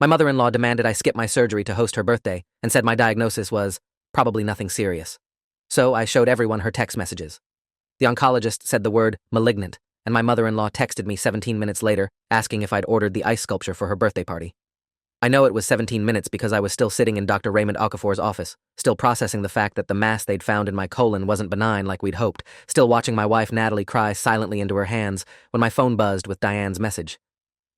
My mother-in-law demanded I skip my surgery to host her birthday and said my diagnosis was probably nothing serious. So I showed everyone her text messages. The oncologist said the word malignant, and my mother-in-law texted me 17 minutes later asking if I'd ordered the ice sculpture for her birthday party. I know it was 17 minutes because I was still sitting in Dr. Raymond Okafor's office, still processing the fact that the mass they'd found in my colon wasn't benign like we'd hoped, still watching my wife Natalie cry silently into her hands when my phone buzzed with Diane's message.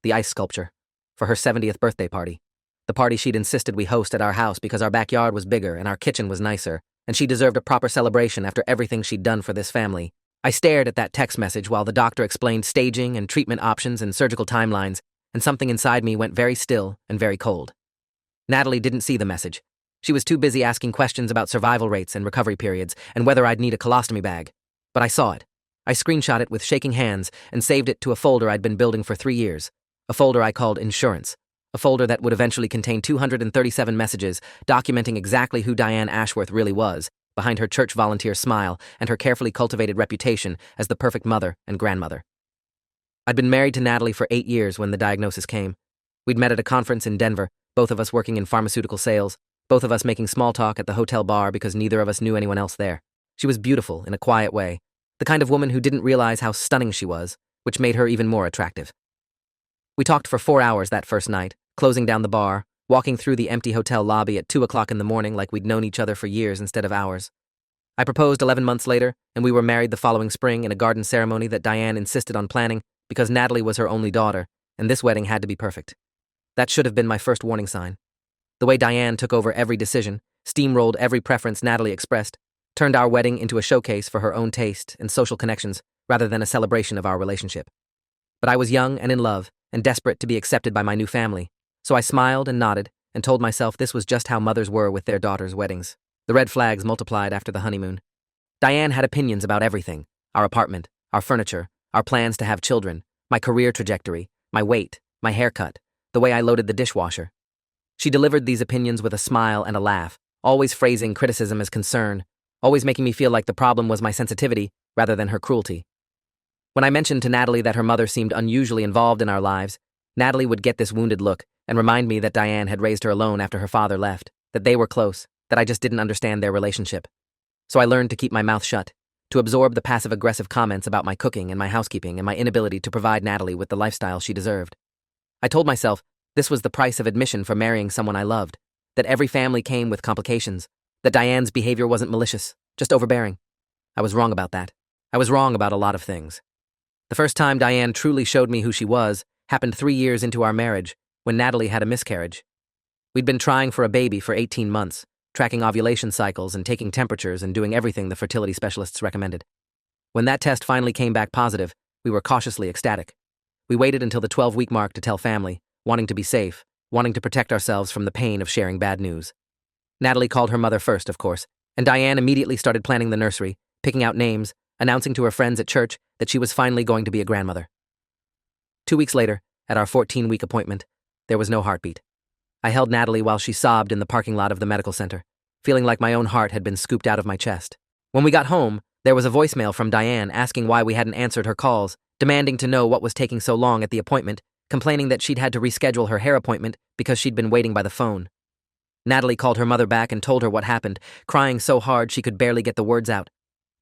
The ice sculpture. For her 70th birthday party. The party she'd insisted we host at our house because our backyard was bigger and our kitchen was nicer, and she deserved a proper celebration after everything she'd done for this family. I stared at that text message while the doctor explained staging and treatment options and surgical timelines, and something inside me went very still and very cold. Natalie didn't see the message. She was too busy asking questions about survival rates and recovery periods and whether I'd need a colostomy bag. But I saw it. I screenshot it with shaking hands and saved it to a folder I'd been building for 3 years. A folder I called Insurance. A folder that would eventually contain 237 messages documenting exactly who Diane Ashworth really was, behind her church volunteer smile and her carefully cultivated reputation as the perfect mother and grandmother. I'd been married to Natalie for 8 years when the diagnosis came. We'd met at a conference in Denver, both of us working in pharmaceutical sales, both of us making small talk at the hotel bar because neither of us knew anyone else there. She was beautiful in a quiet way, the kind of woman who didn't realize how stunning she was, which made her even more attractive. We talked for 4 hours that first night, closing down the bar, walking through the empty hotel lobby at 2 o'clock in the morning like we'd known each other for years instead of hours. I proposed 11 months later, and we were married the following spring in a garden ceremony that Diane insisted on planning because Natalie was her only daughter, and this wedding had to be perfect. That should have been my first warning sign. The way Diane took over every decision, steamrolled every preference Natalie expressed, turned our wedding into a showcase for her own taste and social connections rather than a celebration of our relationship. But I was young and in love, and desperate to be accepted by my new family, so I smiled and nodded and told myself this was just how mothers were with their daughters' weddings. The red flags multiplied after the honeymoon. Diane had opinions about everything: our apartment, our furniture, our plans to have children, my career trajectory, my weight, my haircut, the way I loaded the dishwasher. She delivered these opinions with a smile and a laugh, always phrasing criticism as concern, always making me feel like the problem was my sensitivity rather than her cruelty. When I mentioned to Natalie that her mother seemed unusually involved in our lives, Natalie would get this wounded look and remind me that Diane had raised her alone after her father left, that they were close, that I just didn't understand their relationship. So I learned to keep my mouth shut, to absorb the passive-aggressive comments about my cooking and my housekeeping and my inability to provide Natalie with the lifestyle she deserved. I told myself this was the price of admission for marrying someone I loved, that every family came with complications, that Diane's behavior wasn't malicious, just overbearing. I was wrong about that. I was wrong about a lot of things. The first time Diane truly showed me who she was happened 3 years into our marriage, when Natalie had a miscarriage. We'd been trying for a baby for 18 months, tracking ovulation cycles and taking temperatures and doing everything the fertility specialists recommended. When that test finally came back positive, we were cautiously ecstatic. We waited until the 12-week mark to tell family, wanting to be safe, wanting to protect ourselves from the pain of sharing bad news. Natalie called her mother first, of course, and Diane immediately started planning the nursery, picking out names, announcing to her friends at church that she was finally going to be a grandmother. 2 weeks later, at our 14-week appointment, there was no heartbeat. I held Natalie while she sobbed in the parking lot of the medical center, feeling like my own heart had been scooped out of my chest. When we got home, there was a voicemail from Diane asking why we hadn't answered her calls, demanding to know what was taking so long at the appointment, complaining that she'd had to reschedule her hair appointment because she'd been waiting by the phone. Natalie called her mother back and told her what happened, crying so hard she could barely get the words out.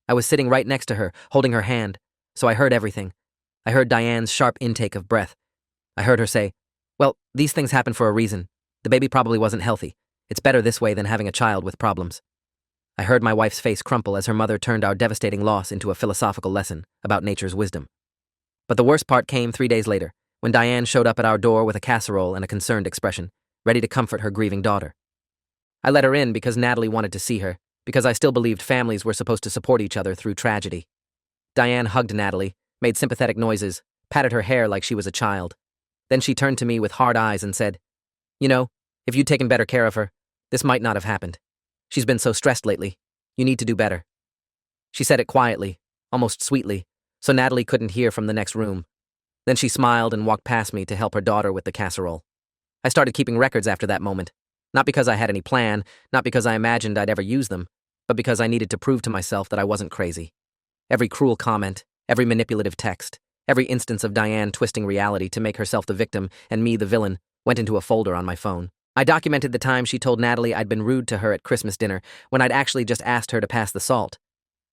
I was sitting right next to her, holding her hand, so I heard everything. I heard Diane's sharp intake of breath. I heard her say, "Well, these things happen for a reason. The baby probably wasn't healthy. It's better this way than having a child with problems." I heard my wife's face crumple as her mother turned our devastating loss into a philosophical lesson about nature's wisdom. But the worst part came 3 days later, when Diane showed up at our door with a casserole and a concerned expression, ready to comfort her grieving daughter. I let her in because Natalie wanted to see her, because I still believed families were supposed to support each other through tragedy. Diane hugged Natalie, made sympathetic noises, patted her hair like she was a child. Then she turned to me with hard eyes and said, "You know, if you'd taken better care of her, this might not have happened. She's been so stressed lately. You need to do better." She said it quietly, almost sweetly, so Natalie couldn't hear from the next room. Then she smiled and walked past me to help her daughter with the casserole. I started keeping records after that moment, not because I had any plan, not because I imagined I'd ever use them, but because I needed to prove to myself that I wasn't crazy. Every cruel comment, every manipulative text, every instance of Diane twisting reality to make herself the victim and me the villain went into a folder on my phone. I documented the time she told Natalie I'd been rude to her at Christmas dinner when I'd actually just asked her to pass the salt.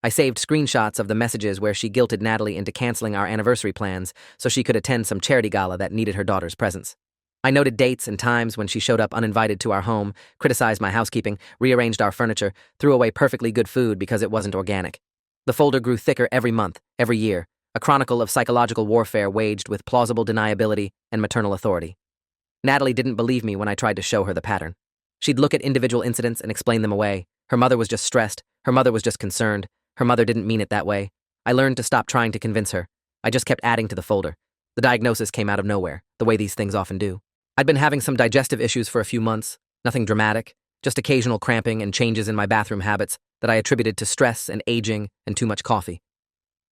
I saved screenshots of the messages where she guilted Natalie into canceling our anniversary plans so she could attend some charity gala that needed her daughter's presence. I noted dates and times when she showed up uninvited to our home, criticized my housekeeping, rearranged our furniture, threw away perfectly good food because it wasn't organic. The folder grew thicker every month, every year, a chronicle of psychological warfare waged with plausible deniability and maternal authority. Natalie didn't believe me when I tried to show her the pattern. She'd look at individual incidents and explain them away. Her mother was just stressed. Her mother was just concerned. Her mother didn't mean it that way. I learned to stop trying to convince her. I just kept adding to the folder. The diagnosis came out of nowhere, the way these things often do. I'd been having some digestive issues for a few months, nothing dramatic, just occasional cramping and changes in my bathroom habits that I attributed to stress and aging and too much coffee.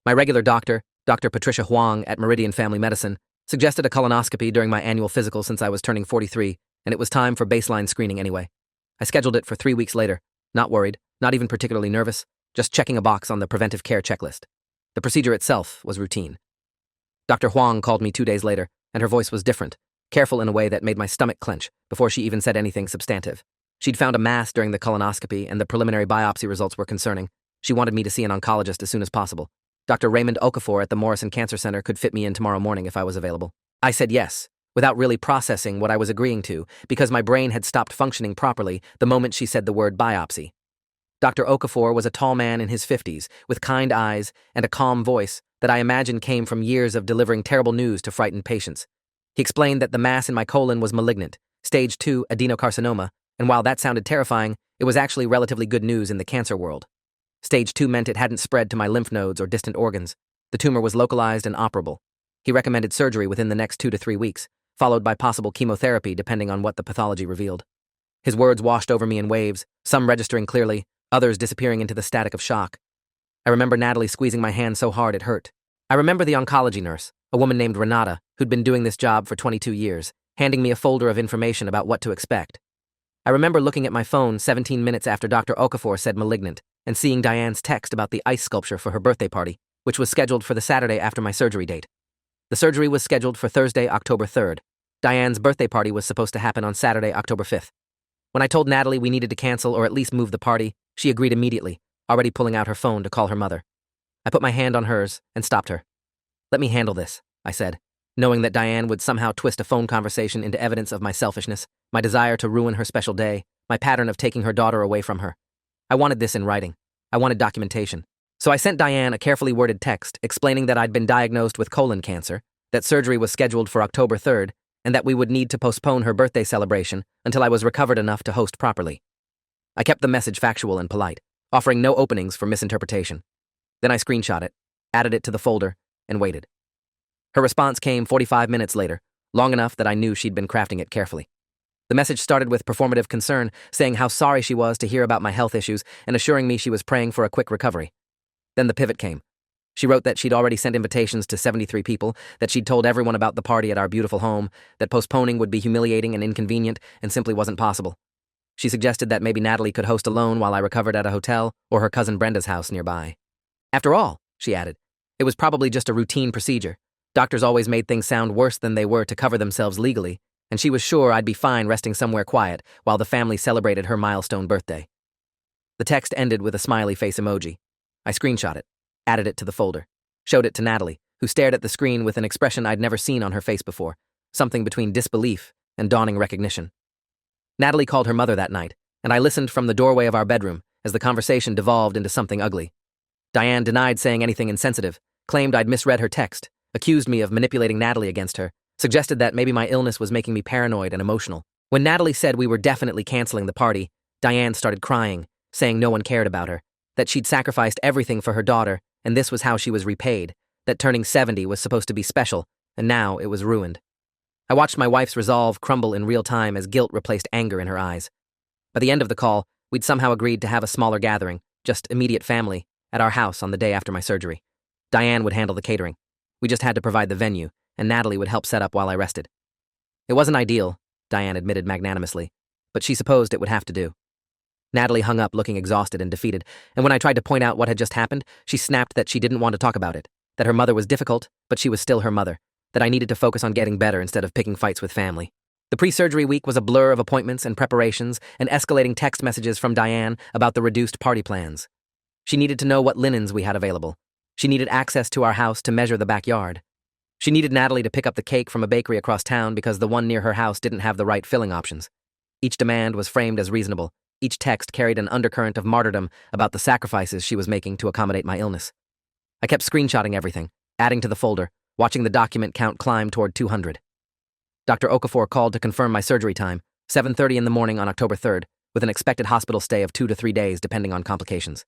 My regular doctor, Dr. Patricia Huang at Meridian Family Medicine, suggested a colonoscopy during my annual physical since I was turning 43, and it was time for baseline screening anyway. I scheduled it for 3 weeks later, not worried, not even particularly nervous, just checking a box on the preventive care checklist. The procedure itself was routine. Dr. Huang called me 2 days later, and her voice was different, careful in a way that made my stomach clench before she even said anything substantive. She'd found a mass during the colonoscopy, and the preliminary biopsy results were concerning. She wanted me to see an oncologist as soon as possible. Dr. Raymond Okafor at the Morrison Cancer Center could fit me in tomorrow morning if I was available. I said yes, without really processing what I was agreeing to, because my brain had stopped functioning properly the moment she said the word biopsy. Dr. Okafor was a tall man in his 50s, with kind eyes and a calm voice that I imagine came from years of delivering terrible news to frightened patients. He explained that the mass in my colon was malignant, stage 2 adenocarcinoma, and while that sounded terrifying, it was actually relatively good news in the cancer world. Stage 2 meant it hadn't spread to my lymph nodes or distant organs. The tumor was localized and operable. He recommended surgery within the next 2 to 3 weeks, followed by possible chemotherapy depending on what the pathology revealed. His words washed over me in waves, some registering clearly, others disappearing into the static of shock. I remember Natalie squeezing my hand so hard it hurt. I remember the oncology nurse, a woman named Renata, who'd been doing this job for 22 years, handing me a folder of information about what to expect. I remember looking at my phone 17 minutes after Dr. Okafor said malignant, and seeing Diane's text about the ice sculpture for her birthday party, which was scheduled for the Saturday after my surgery date. The surgery was scheduled for Thursday, October 3rd. Diane's birthday party was supposed to happen on Saturday, October 5th. When I told Natalie we needed to cancel or at least move the party, she agreed immediately, already pulling out her phone to call her mother. I put my hand on hers and stopped her. "Let me handle this," I said, knowing that Diane would somehow twist a phone conversation into evidence of my selfishness, my desire to ruin her special day, my pattern of taking her daughter away from her. I wanted this in writing. I wanted documentation. So I sent Diane a carefully worded text explaining that I'd been diagnosed with colon cancer, that surgery was scheduled for October 3rd, and that we would need to postpone her birthday celebration until I was recovered enough to host properly. I kept the message factual and polite, offering no openings for misinterpretation. Then I screenshot it, added it to the folder, and waited. Her response came 45 minutes later, long enough that I knew she'd been crafting it carefully. The message started with performative concern, saying how sorry she was to hear about my health issues and assuring me she was praying for a quick recovery. Then the pivot came. She wrote that she'd already sent invitations to 73 people, that she'd told everyone about the party at our beautiful home, that postponing would be humiliating and inconvenient and simply wasn't possible. She suggested that maybe Natalie could host alone while I recovered at a hotel or her cousin Brenda's house nearby. After all, she added, it was probably just a routine procedure. Doctors always made things sound worse than they were to cover themselves legally, and she was sure I'd be fine resting somewhere quiet while the family celebrated her milestone birthday. The text ended with a smiley face emoji. I screenshot it, added it to the folder, showed it to Natalie, who stared at the screen with an expression I'd never seen on her face before, something between disbelief and dawning recognition. Natalie called her mother that night, and I listened from the doorway of our bedroom as the conversation devolved into something ugly. Diane denied saying anything insensitive, claimed I'd misread her text, accused me of manipulating Natalie against her, suggested that maybe my illness was making me paranoid and emotional. When Natalie said we were definitely canceling the party, Diane started crying, saying no one cared about her, that she'd sacrificed everything for her daughter, and this was how she was repaid, that turning 70 was supposed to be special, and now it was ruined. I watched my wife's resolve crumble in real time as guilt replaced anger in her eyes. By the end of the call, we'd somehow agreed to have a smaller gathering, just immediate family, at our house on the day after my surgery. Diane would handle the catering. We just had to provide the venue, and Natalie would help set up while I rested. It wasn't ideal, Diane admitted magnanimously, but she supposed it would have to do. Natalie hung up looking exhausted and defeated, and when I tried to point out what had just happened, she snapped that she didn't want to talk about it, that her mother was difficult, but she was still her mother, that I needed to focus on getting better instead of picking fights with family. The pre-surgery week was a blur of appointments and preparations and escalating text messages from Diane about the reduced party plans. She needed to know what linens we had available. She needed access to our house to measure the backyard. She needed Natalie to pick up the cake from a bakery across town because the one near her house didn't have the right filling options. Each demand was framed as reasonable. Each text carried an undercurrent of martyrdom about the sacrifices she was making to accommodate my illness. I kept screenshotting everything, adding to the folder, watching the document count climb toward 200. Dr. Okafor called to confirm my surgery time, 7:30 in the morning on October 3rd, with an expected hospital stay of 2 to 3 days depending on complications.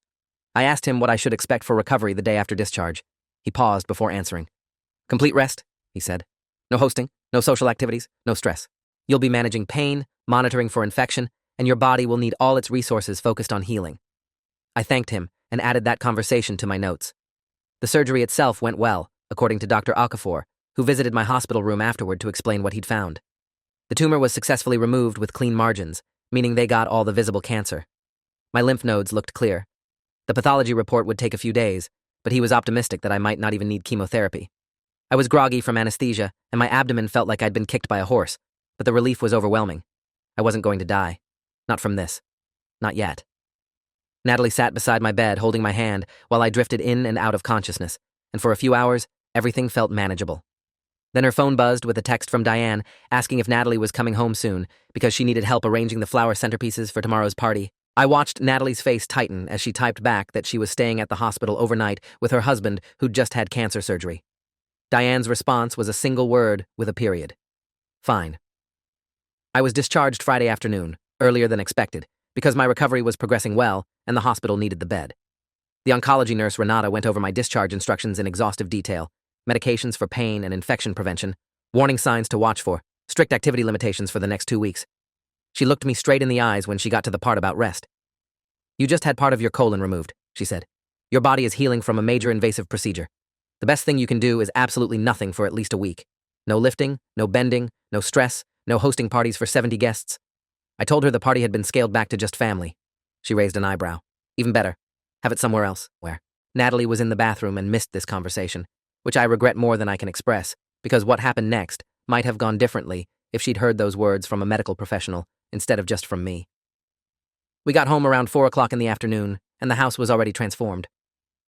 I asked him what I should expect for recovery the day after discharge. He paused before answering. Complete rest, he said. No hosting, no social activities, no stress. You'll be managing pain, monitoring for infection, and your body will need all its resources focused on healing. I thanked him and added that conversation to my notes. The surgery itself went well, according to Dr. Okafor, who visited my hospital room afterward to explain what he'd found. The tumor was successfully removed with clean margins, meaning they got all the visible cancer. My lymph nodes looked clear. The pathology report would take a few days, but he was optimistic that I might not even need chemotherapy. I was groggy from anesthesia, and my abdomen felt like I'd been kicked by a horse, but the relief was overwhelming. I wasn't going to die. Not from this. Not yet. Natalie sat beside my bed, holding my hand, while I drifted in and out of consciousness, and for a few hours, everything felt manageable. Then her phone buzzed with a text from Diane, asking if Natalie was coming home soon, because she needed help arranging the flower centerpieces for tomorrow's party. I watched Natalie's face tighten as she typed back that she was staying at the hospital overnight with her husband, who'd just had cancer surgery. Diane's response was a single word with a period. Fine. I was discharged Friday afternoon, earlier than expected, because my recovery was progressing well and the hospital needed the bed. The oncology nurse Renata went over my discharge instructions in exhaustive detail, medications for pain and infection prevention, warning signs to watch for, strict activity limitations for the next 2 weeks. She looked me straight in the eyes when she got to the part about rest. You just had part of your colon removed, she said. Your body is healing from a major invasive procedure. The best thing you can do is absolutely nothing for at least a week. No lifting, no bending, no stress, no hosting parties for 70 guests. I told her the party had been scaled back to just family. She raised an eyebrow. Even better. Have it somewhere else. Where? Natalie was in the bathroom and missed this conversation, which I regret more than I can express, because what happened next might have gone differently if she'd heard those words from a medical professional instead of just from me. We got home around 4 o'clock in the afternoon, and the house was already transformed.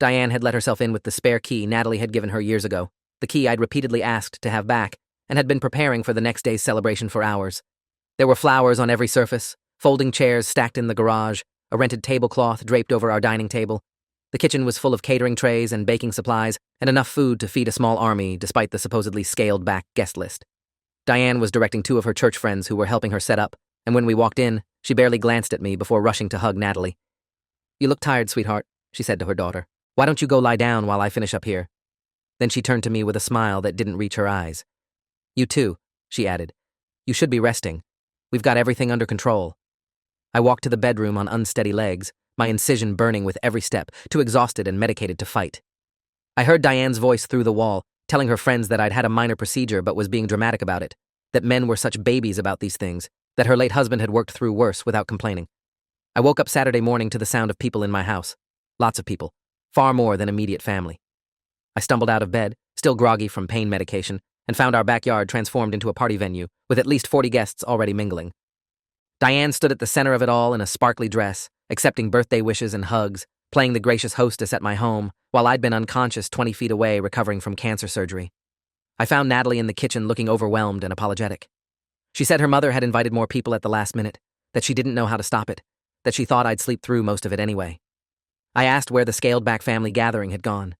Diane had let herself in with the spare key Natalie had given her years ago, the key I'd repeatedly asked to have back, and had been preparing for the next day's celebration for hours. There were flowers on every surface, folding chairs stacked in the garage, a rented tablecloth draped over our dining table. The kitchen was full of catering trays and baking supplies, and enough food to feed a small army despite the supposedly scaled-back guest list. Diane was directing 2 of her church friends who were helping her set up, and when we walked in, she barely glanced at me before rushing to hug Natalie. You look tired, sweetheart, she said to her daughter. Why don't you go lie down while I finish up here? Then she turned to me with a smile that didn't reach her eyes. You too, she added. You should be resting. We've got everything under control. I walked to the bedroom on unsteady legs, my incision burning with every step, too exhausted and medicated to fight. I heard Diane's voice through the wall, telling her friends that I'd had a minor procedure but was being dramatic about it, that men were such babies about these things, that her late husband had worked through worse without complaining. I woke up Saturday morning to the sound of people in my house. Lots of people. Far more than immediate family. I stumbled out of bed, still groggy from pain medication, and found our backyard transformed into a party venue, with at least 40 guests already mingling. Diane stood at the center of it all in a sparkly dress, accepting birthday wishes and hugs, playing the gracious hostess at my home, while I'd been unconscious 20 feet away recovering from cancer surgery. I found Natalie in the kitchen looking overwhelmed and apologetic. She said her mother had invited more people at the last minute, that she didn't know how to stop it, that she thought I'd sleep through most of it anyway. I asked where the scaled-back family gathering had gone.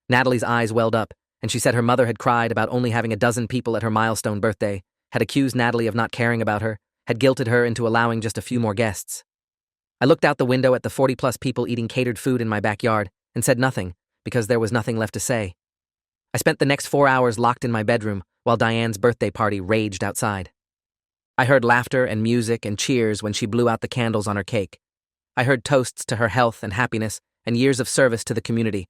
Natalie's eyes welled up, and she said her mother had cried about only having a dozen people at her milestone birthday, had accused Natalie of not caring about her, had guilted her into allowing just a few more guests. I looked out the window at the 40-plus people eating catered food in my backyard and said nothing, because there was nothing left to say. I spent the next 4 hours locked in my bedroom while Diane's birthday party raged outside. I heard laughter and music and cheers when she blew out the candles on her cake. I heard toasts to her health and happiness and years of service to the community.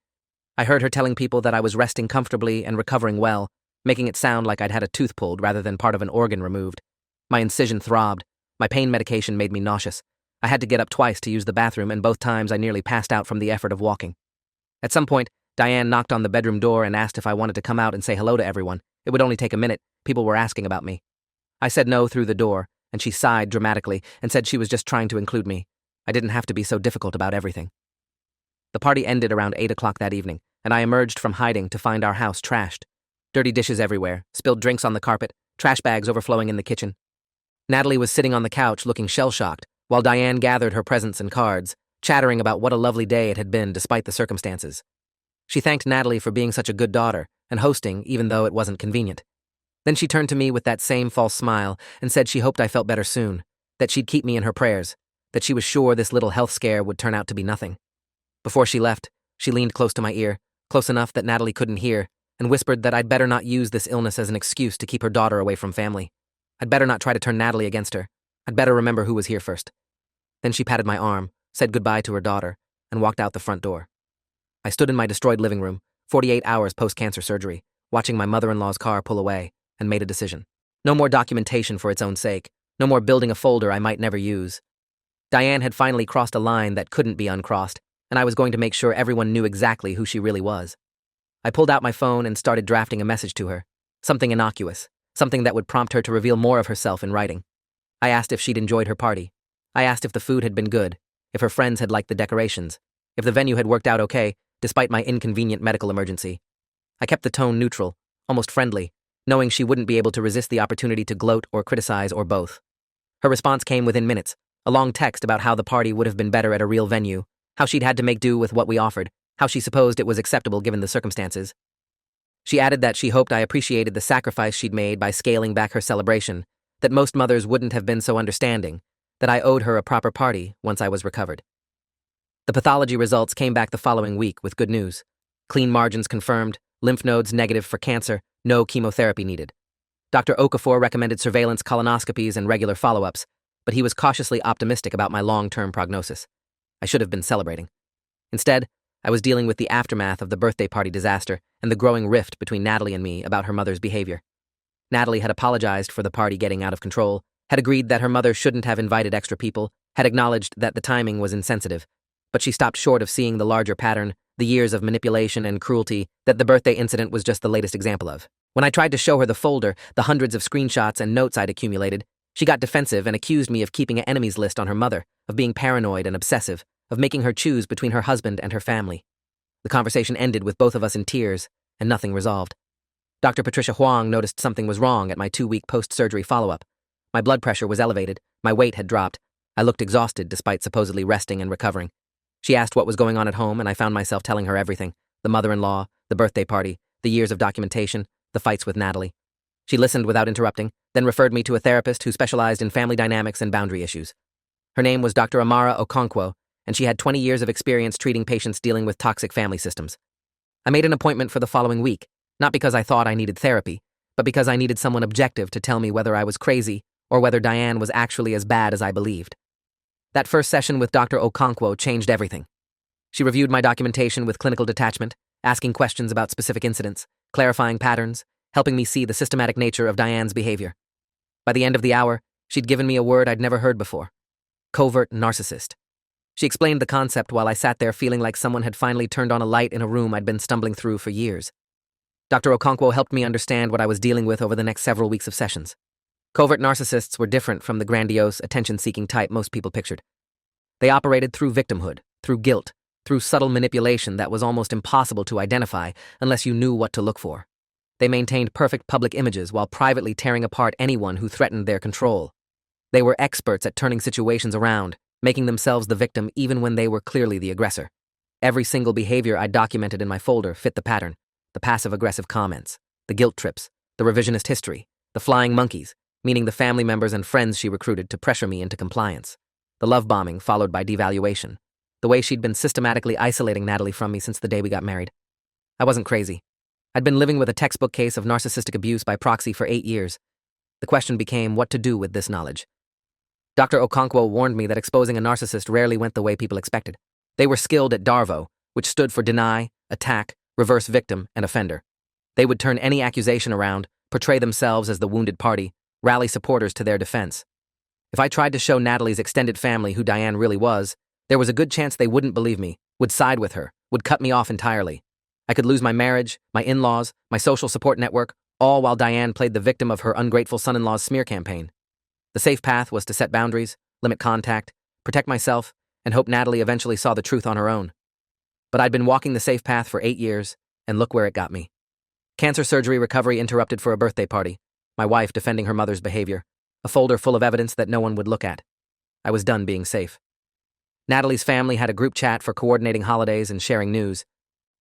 I heard her telling people that I was resting comfortably and recovering well, making it sound like I'd had a tooth pulled rather than part of an organ removed. My incision throbbed. My pain medication made me nauseous. I had to get up twice to use the bathroom, and both times I nearly passed out from the effort of walking. At some point, Diane knocked on the bedroom door and asked if I wanted to come out and say hello to everyone. It would only take a minute. People were asking about me. I said no through the door, and she sighed dramatically and said she was just trying to include me. I didn't have to be so difficult about everything. The party ended around 8 o'clock that evening, and I emerged from hiding to find our house trashed. Dirty dishes everywhere, spilled drinks on the carpet, trash bags overflowing in the kitchen. Natalie was sitting on the couch looking shell-shocked, while Diane gathered her presents and cards, chattering about what a lovely day it had been despite the circumstances. She thanked Natalie for being such a good daughter and hosting even though it wasn't convenient. Then she turned to me with that same false smile and said she hoped I felt better soon, that she'd keep me in her prayers, that she was sure this little health scare would turn out to be nothing. Before she left, she leaned close to my ear, close enough that Natalie couldn't hear, and whispered that I'd better not use this illness as an excuse to keep her daughter away from family. I'd better not try to turn Natalie against her. I'd better remember who was here first. Then she patted my arm, said goodbye to her daughter, and walked out the front door. I stood in my destroyed living room, 48 hours post-cancer surgery, watching my mother-in-law's car pull away, and made a decision. No more documentation for its own sake. No more building a folder I might never use. Diane had finally crossed a line that couldn't be uncrossed, and I was going to make sure everyone knew exactly who she really was. I pulled out my phone and started drafting a message to her. Something innocuous, something that would prompt her to reveal more of herself in writing. I asked if she'd enjoyed her party. I asked if the food had been good, if her friends had liked the decorations, if the venue had worked out okay, despite my inconvenient medical emergency. I kept the tone neutral, almost friendly, knowing she wouldn't be able to resist the opportunity to gloat or criticize or both. Her response came within minutes, a long text about how the party would have been better at a real venue, how she'd had to make do with what we offered, how she supposed it was acceptable given the circumstances. She added that she hoped I appreciated the sacrifice she'd made by scaling back her celebration, that most mothers wouldn't have been so understanding, that I owed her a proper party once I was recovered. The pathology results came back the following week with good news. Clean margins confirmed, lymph nodes negative for cancer, no chemotherapy needed. Dr. Okafor recommended surveillance colonoscopies and regular follow-ups, but he was cautiously optimistic about my long-term prognosis. I should have been celebrating. Instead, I was dealing with the aftermath of the birthday party disaster and the growing rift between Natalie and me about her mother's behavior. Natalie had apologized for the party getting out of control, had agreed that her mother shouldn't have invited extra people, had acknowledged that the timing was insensitive, but she stopped short of seeing the larger pattern, the years of manipulation and cruelty that the birthday incident was just the latest example of. When I tried to show her the folder, the hundreds of screenshots and notes I'd accumulated, she got defensive and accused me of keeping an enemies list on her mother, of being paranoid and obsessive, of making her choose between her husband and her family. The conversation ended with both of us in tears, and nothing resolved. Dr. Patricia Huang noticed something was wrong at my 2-week post-surgery follow-up. My blood pressure was elevated, my weight had dropped, I looked exhausted despite supposedly resting and recovering. She asked what was going on at home, and I found myself telling her everything: the mother-in-law, the birthday party, the years of documentation, the fights with Natalie. She listened without interrupting, then referred me to a therapist who specialized in family dynamics and boundary issues. Her name was Dr. Amara Okonkwo, and she had 20 years of experience treating patients dealing with toxic family systems. I made an appointment for the following week, not because I thought I needed therapy, but because I needed someone objective to tell me whether I was crazy or whether Diane was actually as bad as I believed. That first session with Dr. Okonkwo changed everything. She reviewed my documentation with clinical detachment, asking questions about specific incidents, clarifying patterns, helping me see the systematic nature of Diane's behavior. By the end of the hour, she'd given me a word I'd never heard before: covert narcissist. She explained the concept while I sat there feeling like someone had finally turned on a light in a room I'd been stumbling through for years. Dr. Okonkwo helped me understand what I was dealing with over the next several weeks of sessions. Covert narcissists were different from the grandiose, attention-seeking type most people pictured. They operated through victimhood, through guilt, through subtle manipulation that was almost impossible to identify unless you knew what to look for. They maintained perfect public images while privately tearing apart anyone who threatened their control. They were experts at turning situations around, making themselves the victim even when they were clearly the aggressor. Every single behavior I documented in my folder fit the pattern: the passive-aggressive comments, the guilt trips, the revisionist history, the flying monkeys, meaning the family members and friends she recruited to pressure me into compliance, the love bombing followed by devaluation, the way she'd been systematically isolating Natalie from me since the day we got married. I wasn't crazy. I'd been living with a textbook case of narcissistic abuse by proxy for 8 years. The question became what to do with this knowledge. Dr. Okonkwo warned me that exposing a narcissist rarely went the way people expected. They were skilled at DARVO, which stood for deny, attack, reverse victim, and offender. They would turn any accusation around, portray themselves as the wounded party, rally supporters to their defense. If I tried to show Natalie's extended family who Diane really was, there was a good chance they wouldn't believe me, would side with her, would cut me off entirely. I could lose my marriage, my in-laws, my social support network, all while Diane played the victim of her ungrateful son-in-law's smear campaign. The safe path was to set boundaries, limit contact, protect myself, and hope Natalie eventually saw the truth on her own. But I'd been walking the safe path for 8 years, and look where it got me. Cancer surgery recovery interrupted for a birthday party, my wife defending her mother's behavior, a folder full of evidence that no one would look at. I was done being safe. Natalie's family had a group chat for coordinating holidays and sharing news.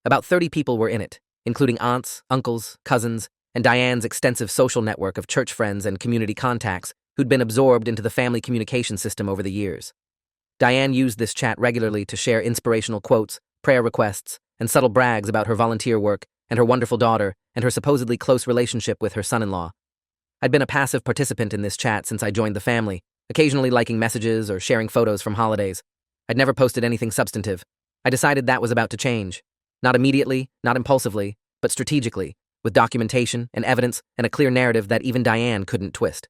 About 30 people were in it, including aunts, uncles, cousins, and Diane's extensive social network of church friends and community contacts who'd been absorbed into the family communication system over the years. Diane used this chat regularly to share inspirational quotes, prayer requests, and subtle brags about her volunteer work and her wonderful daughter and her supposedly close relationship with her son-in-law. I'd been a passive participant in this chat since I joined the family, occasionally liking messages or sharing photos from holidays. I'd never posted anything substantive. I decided that was about to change. Not immediately, not impulsively, but strategically, with documentation and evidence and a clear narrative that even Diane couldn't twist.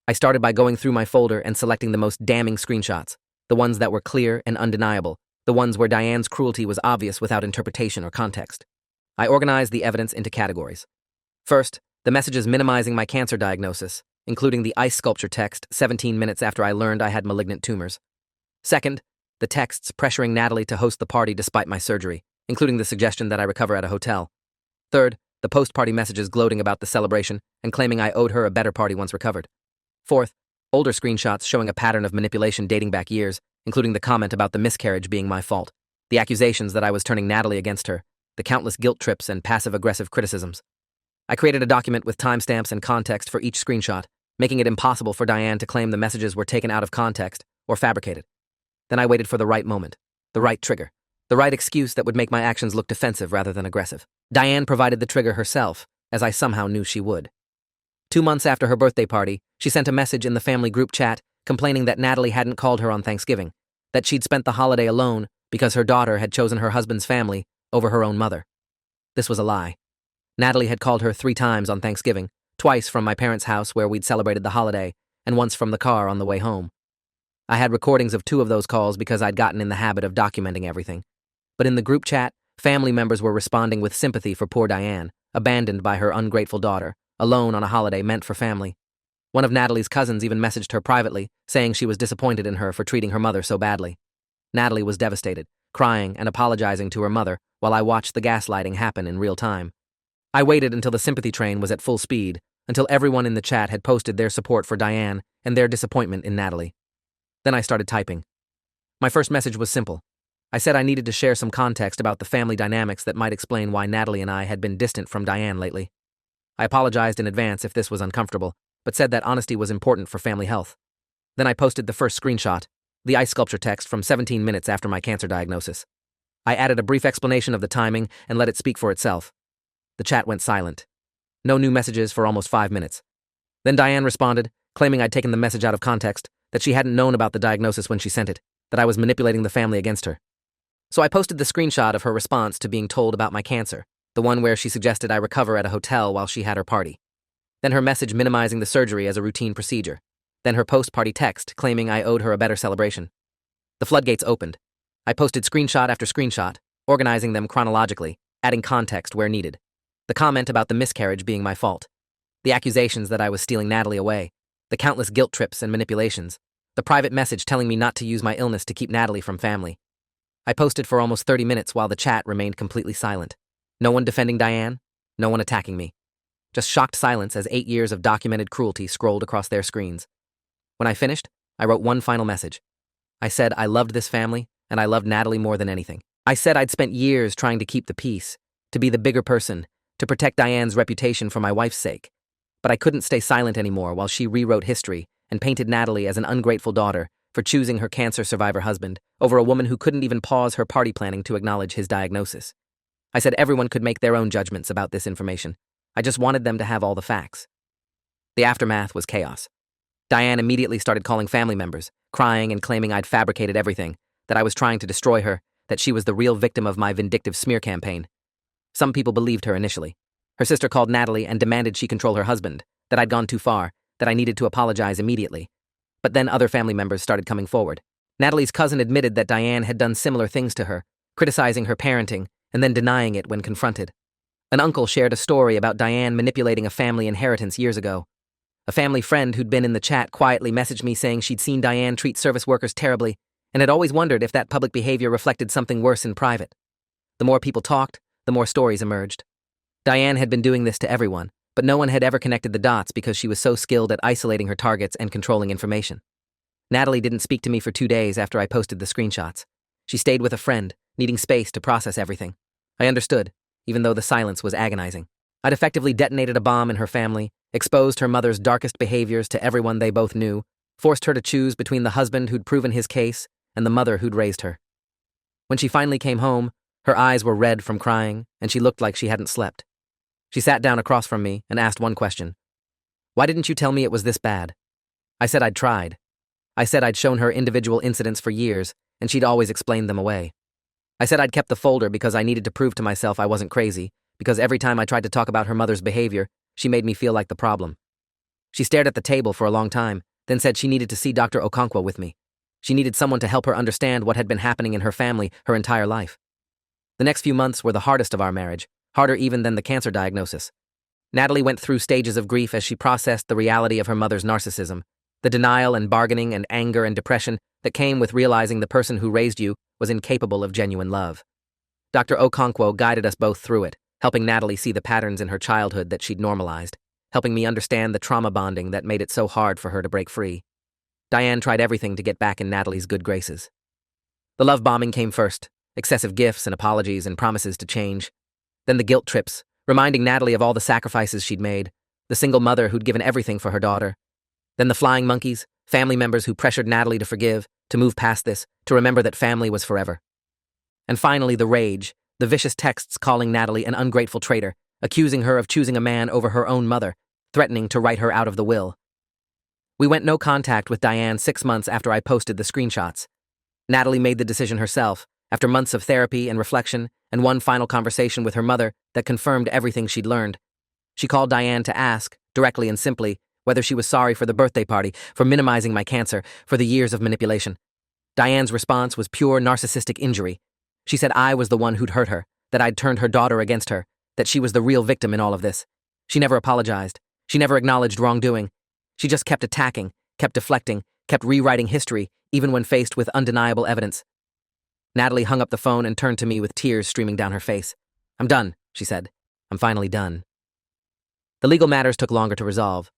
I started by going through my folder and selecting the most damning screenshots, the ones that were clear and undeniable, the ones where Diane's cruelty was obvious without interpretation or context. I organized the evidence into categories. First, the messages minimizing my cancer diagnosis, including the ice sculpture text 17 minutes after I learned I had malignant tumors. Second, the texts pressuring Natalie to host the party despite my surgery, including the suggestion that I recover at a hotel. Third, the post-party messages gloating about the celebration and claiming I owed her a better party once recovered. Fourth, older screenshots showing a pattern of manipulation dating back years, including the comment about the miscarriage being my fault, the accusations that I was turning Natalie against her, the countless guilt trips and passive-aggressive criticisms. I created a document with timestamps and context for each screenshot, making it impossible for Diane to claim the messages were taken out of context or fabricated. Then I waited for the right moment, the right trigger, the right excuse that would make my actions look defensive rather than aggressive. Diane provided the trigger herself, as I somehow knew she would. 2 months after her birthday party, she sent a message in the family group chat complaining that Natalie hadn't called her on Thanksgiving, that she'd spent the holiday alone because her daughter had chosen her husband's family over her own mother. This was a lie. Natalie had called her 3 times on Thanksgiving, twice from my parents' house where we'd celebrated the holiday, and once from the car on the way home. I had recordings of 2 of those calls because I'd gotten in the habit of documenting everything. But in the group chat, family members were responding with sympathy for poor Diane, abandoned by her ungrateful daughter, alone on a holiday meant for family. One of Natalie's cousins even messaged her privately, saying she was disappointed in her for treating her mother so badly. Natalie was devastated, crying and apologizing to her mother while I watched the gaslighting happen in real time. I waited until the sympathy train was at full speed, until everyone in the chat had posted their support for Diane and their disappointment in Natalie. Then I started typing. My first message was simple. I said I needed to share some context about the family dynamics that might explain why Natalie and I had been distant from Diane lately. I apologized in advance if this was uncomfortable, but said that honesty was important for family health. Then I posted the first screenshot, the ice sculpture text from 17 minutes after my cancer diagnosis. I added a brief explanation of the timing and let it speak for itself. The chat went silent. No new messages for almost 5 minutes. Then Diane responded, claiming I'd taken the message out of context, that she hadn't known about the diagnosis when she sent it, that I was manipulating the family against her. So I posted the screenshot of her response to being told about my cancer, the one where she suggested I recover at a hotel while she had her party. Then her message minimizing the surgery as a routine procedure. Then her post-party text claiming I owed her a better celebration. The floodgates opened. I posted screenshot after screenshot, organizing them chronologically, adding context where needed. The comment about the miscarriage being my fault. The accusations that I was stealing Natalie away. The countless guilt trips and manipulations. The private message telling me not to use my illness to keep Natalie from family. I posted for almost 30 minutes while the chat remained completely silent. No one defending Diane, no one attacking me. Just shocked silence as 8 years of documented cruelty scrolled across their screens. When I finished, I wrote one final message. I said I loved this family, and I loved Natalie more than anything. I said I'd spent years trying to keep the peace, to be the bigger person, to protect Diane's reputation for my wife's sake. But I couldn't stay silent anymore while she rewrote history and painted Natalie as an ungrateful daughter for choosing her cancer survivor husband over a woman who couldn't even pause her party planning to acknowledge his diagnosis. I said everyone could make their own judgments about this information. I just wanted them to have all the facts. The aftermath was chaos. Diane immediately started calling family members, crying and claiming I'd fabricated everything, that I was trying to destroy her, that she was the real victim of my vindictive smear campaign. Some people believed her initially. Her sister called Natalie and demanded she control her husband, that I'd gone too far, that I needed to apologize immediately. But then other family members started coming forward. Natalie's cousin admitted that Diane had done similar things to her, criticizing her parenting and then denying it when confronted. An uncle shared a story about Diane manipulating a family inheritance years ago. A family friend who'd been in the chat quietly messaged me saying she'd seen Diane treat service workers terribly and had always wondered if that public behavior reflected something worse in private. The more people talked, the more stories emerged. Diane had been doing this to everyone, but no one had ever connected the dots because she was so skilled at isolating her targets and controlling information. Natalie didn't speak to me for 2 days after I posted the screenshots. She stayed with a friend, needing space to process everything. I understood, even though the silence was agonizing. I'd effectively detonated a bomb in her family, exposed her mother's darkest behaviors to everyone they both knew, forced her to choose between the husband who'd proven his case and the mother who'd raised her. When she finally came home, her eyes were red from crying, and she looked like she hadn't slept. She sat down across from me and asked one question. "Why didn't you tell me it was this bad?" I said I'd tried. I said I'd shown her individual incidents for years, and she'd always explained them away. I said I'd kept the folder because I needed to prove to myself I wasn't crazy, because every time I tried to talk about her mother's behavior, she made me feel like the problem. She stared at the table for a long time, then said she needed to see Dr. Okonkwo with me. She needed someone to help her understand what had been happening in her family her entire life. The next few months were the hardest of our marriage, harder even than the cancer diagnosis. Natalie went through stages of grief as she processed the reality of her mother's narcissism, the denial and bargaining and anger and depression that came with realizing the person who raised you was incapable of genuine love. Dr. Okonkwo guided us both through it, helping Natalie see the patterns in her childhood that she'd normalized, helping me understand the trauma bonding that made it so hard for her to break free. Diane tried everything to get back in Natalie's good graces. The love bombing came first, excessive gifts and apologies and promises to change. Then the guilt trips, reminding Natalie of all the sacrifices she'd made, the single mother who'd given everything for her daughter. Then the flying monkeys, family members who pressured Natalie to forgive, to move past this, to remember that family was forever. And finally the rage, the vicious texts calling Natalie an ungrateful traitor, accusing her of choosing a man over her own mother, threatening to write her out of the will. We went no contact with Diane 6 months after I posted the screenshots. Natalie made the decision herself, after months of therapy and reflection, and one final conversation with her mother that confirmed everything she'd learned. She called Diane to ask, directly and simply, whether she was sorry for the birthday party, for minimizing my cancer, for the years of manipulation. Diane's response was pure narcissistic injury. She said I was the one who'd hurt her, that I'd turned her daughter against her, that she was the real victim in all of this. She never apologized. She never acknowledged wrongdoing. She just kept attacking, kept deflecting, kept rewriting history, even when faced with undeniable evidence. Natalie hung up the phone and turned to me with tears streaming down her face. "I'm done," she said. "I'm finally done." The legal matters took longer to resolve.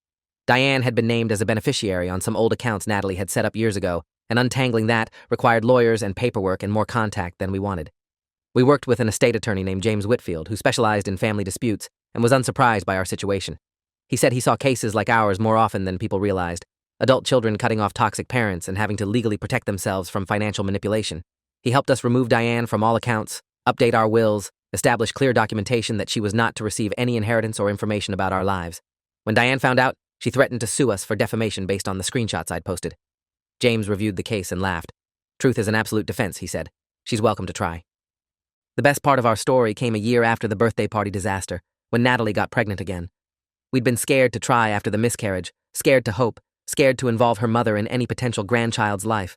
Diane had been named as a beneficiary on some old accounts Natalie had set up years ago, and untangling that required lawyers and paperwork and more contact than we wanted. We worked with an estate attorney named James Whitfield, who specialized in family disputes and was unsurprised by our situation. He said he saw cases like ours more often than people realized, adult children cutting off toxic parents and having to legally protect themselves from financial manipulation. He helped us remove Diane from all accounts, update our wills, establish clear documentation that she was not to receive any inheritance or information about our lives. When Diane found out, she threatened to sue us for defamation based on the screenshots I'd posted. James reviewed the case and laughed. "Truth is an absolute defense," he said. "She's welcome to try." The best part of our story came a year after the birthday party disaster, when Natalie got pregnant again. We'd been scared to try after the miscarriage, scared to hope, scared to involve her mother in any potential grandchild's life.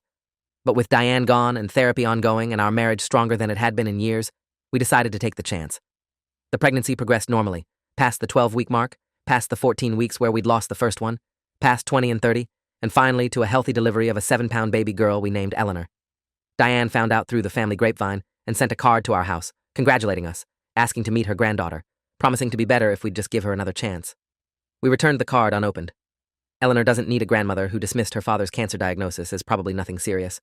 But with Diane gone and therapy ongoing and our marriage stronger than it had been in years, we decided to take the chance. The pregnancy progressed normally, past the 12-week mark, past the 14 weeks where we'd lost the first one, past 20 and 30, and finally to a healthy delivery of a 7-pound baby girl we named Eleanor. Diane found out through the family grapevine and sent a card to our house, congratulating us, asking to meet her granddaughter, promising to be better if we'd just give her another chance. We returned the card unopened. Eleanor doesn't need a grandmother who dismissed her father's cancer diagnosis as probably nothing serious.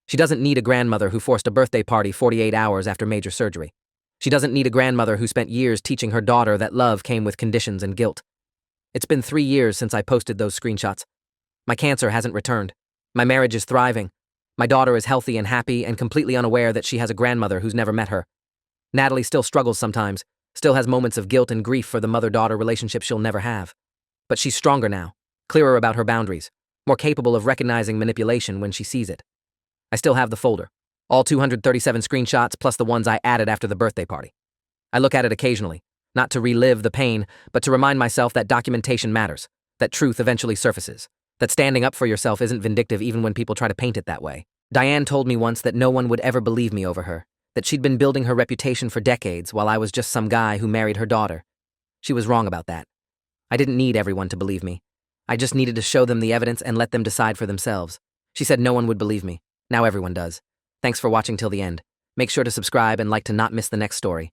She doesn't need a grandmother who forced a birthday party 48 hours after major surgery. She doesn't need a grandmother who spent years teaching her daughter that love came with conditions and guilt. It's been 3 years since I posted those screenshots. My cancer hasn't returned. My marriage is thriving. My daughter is healthy and happy and completely unaware that she has a grandmother who's never met her. Natalie still struggles sometimes, still has moments of guilt and grief for the mother-daughter relationship she'll never have. But she's stronger now, clearer about her boundaries, more capable of recognizing manipulation when she sees it. I still have the folder, all 237 screenshots plus the ones I added after the birthday party. I look at it occasionally, not to relive the pain, but to remind myself that documentation matters, that truth eventually surfaces, that standing up for yourself isn't vindictive even when people try to paint it that way. Diane told me once that no one would ever believe me over her, that she'd been building her reputation for decades while I was just some guy who married her daughter. She was wrong about that. I didn't need everyone to believe me. I just needed to show them the evidence and let them decide for themselves. She said no one would believe me. Now everyone does. Thanks for watching till the end. Make sure to subscribe and like to not miss the next story.